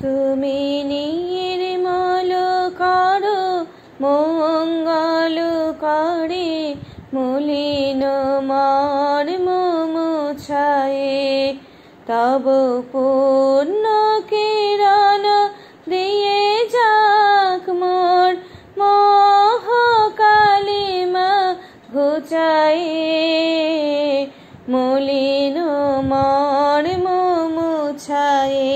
তুমি নির্মল করো মঙ্গল করে মলিন মর্ম মুছায়ে তব পূর্ণ কিরণ দিয়ে যাক মোর মোহ কালিমা ঘুচায়ে মলিন মর্ম মুছায়ে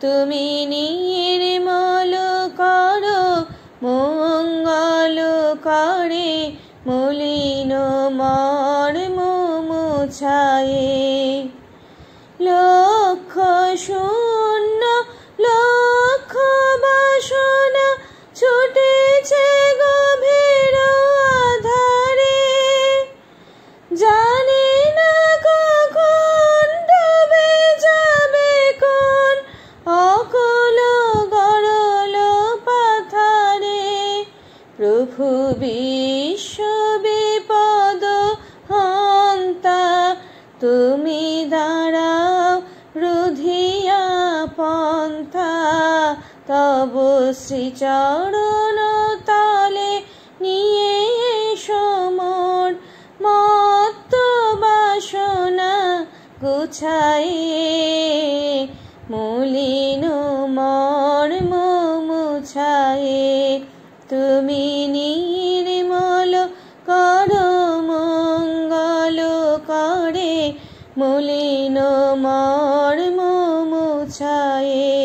তুমি নির্মল করো মঙ্গল করে মলিন মর্ম মুছায়ে লক্ষ শূন্য লক্ষ বাসনা ছুটেছে গভীর আধারে জানি না কখন ডুবে যাবে কোন অকুল গরল পাথারে প্রভু বিশ্ব বিপদ হন্তা তুমি দাঁড়াও রুধিয়া পন্থা তব শ্রীচরণ তলে নিয়ে এসো মোর মত্ত বাসনা গুছায়ে মলিন মর্ম মুছায়ে তুমি নির্মল করো মঙ্গল করে মলিন মর্ম মুছায়ে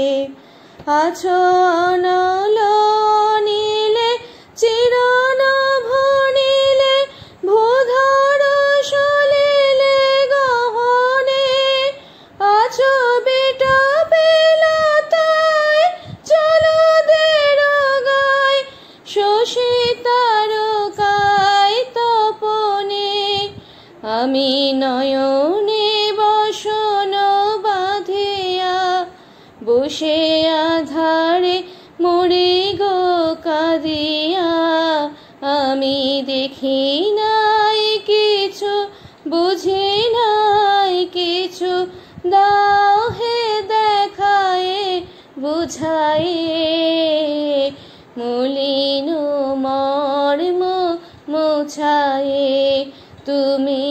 আছো অনল নীলে চিরনভ নীলে ভূধর সলিলে গহনে আছো বেটা বেলাতায় জলদের গায় শশী তারকায় তপনে আমি নয়নে বসন বাঁধিয়া বসে আধারে মরে গো কাঁদিয়া আমি দেখি নাই কিছু বুঝি নাই কিছু দাও হে দেখায়ে বুঝায়ে মলিন মর্ম মুছায়ে তুমি